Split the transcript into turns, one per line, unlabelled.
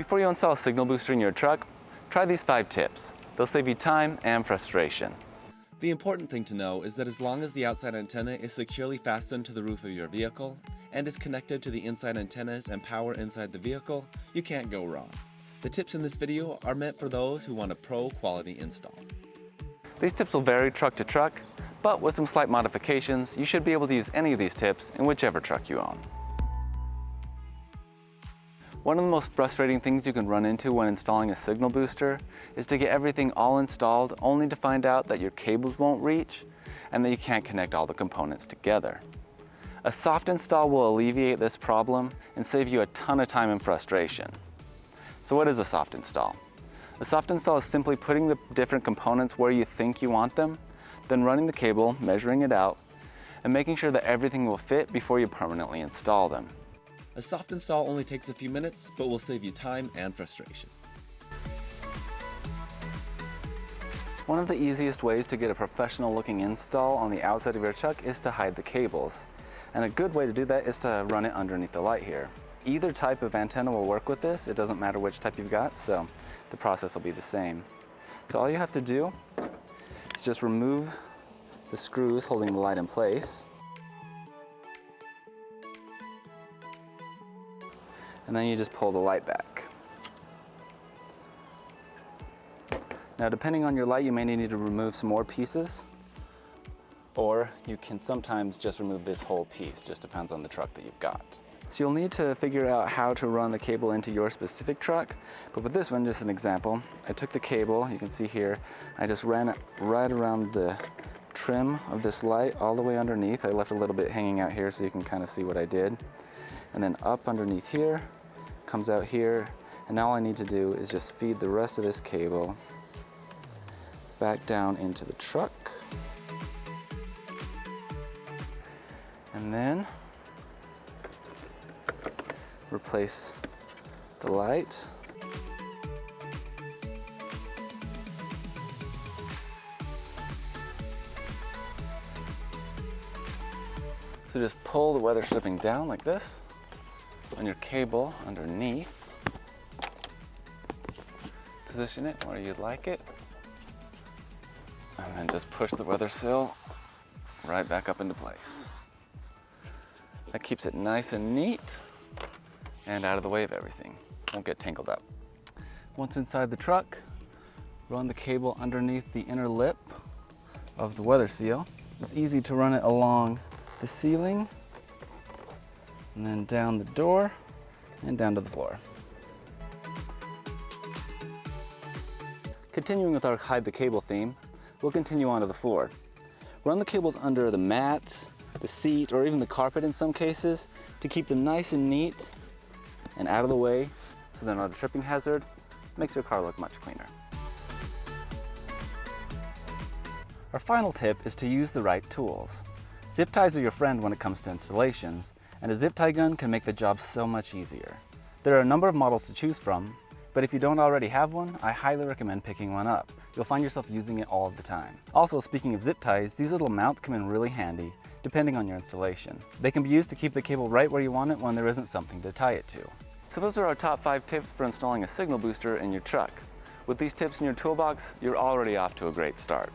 Before you install a signal booster in your truck, try these 5 tips. They'll save you time and frustration.
The important thing to know is that as long as the outside antenna is securely fastened to the roof of your vehicle and is connected to the inside antennas and power inside the vehicle, you can't go wrong. The tips in this video are meant for those who want a pro quality install.
These tips will vary truck to truck, but with some slight modifications, you should be able to use any of these tips in whichever truck you own. One of the most frustrating things you can run into when installing a signal booster is to get everything all installed only to find out that your cables won't reach and that you can't connect all the components together. A soft install will alleviate this problem and save you a ton of time and frustration. So what is a soft install? A soft install is simply putting the different components where you think you want them, then running the cable, measuring it out, and making sure that everything will fit before you permanently install them.
A soft install only takes a few minutes, but will save you time and frustration.
One of the easiest ways to get a professional looking install on the outside of your truck is to hide the cables. And a good way to do that is to run it underneath the light here. Either type of antenna will work with this. It doesn't matter which type you've got, so the process will be the same. So all you have to do is just remove the screws holding the light in place. And then you just pull the light back. Now, depending on your light, you may need to remove some more pieces, or you can sometimes just remove this whole piece, just depends on the truck that you've got. So you'll need to figure out how to run the cable into your specific truck, but with this one, just an example, I took the cable, you can see here, I just ran it right around the trim of this light all the way underneath. I left a little bit hanging out here so you can kind of see what I did. And then up underneath here, comes out here, and now all I need to do is just feed the rest of this cable back down into the truck. And then replace the light. So just pull the weather stripping down like this on your cable underneath. Position it where you'd like it. And then just push the weather sill right back up into place. That keeps it nice and neat and out of the way of everything. Won't get tangled up. Once inside the truck, run the cable underneath the inner lip of the weather seal. It's easy to run it along the ceiling and then down the door and down to the floor. Continuing with our hide the cable theme, we'll continue onto the floor. Run the cables under the mat, the seat, or even the carpet in some cases to keep them nice and neat and out of the way so they're not a tripping hazard. Makes your car look much cleaner. Our final tip is to use the right tools. Zip ties are your friend when it comes to installations, and a zip tie gun can make the job so much easier. There are a number of models to choose from, but if you don't already have one, I highly recommend picking one up. You'll find yourself using it all the time. Also, speaking of zip ties, these little mounts come in really handy, depending on your installation. They can be used to keep the cable right where you want it when there isn't something to tie it to. So those are our top 5 tips for installing a signal booster in your truck. With these tips in your toolbox, you're already off to a great start.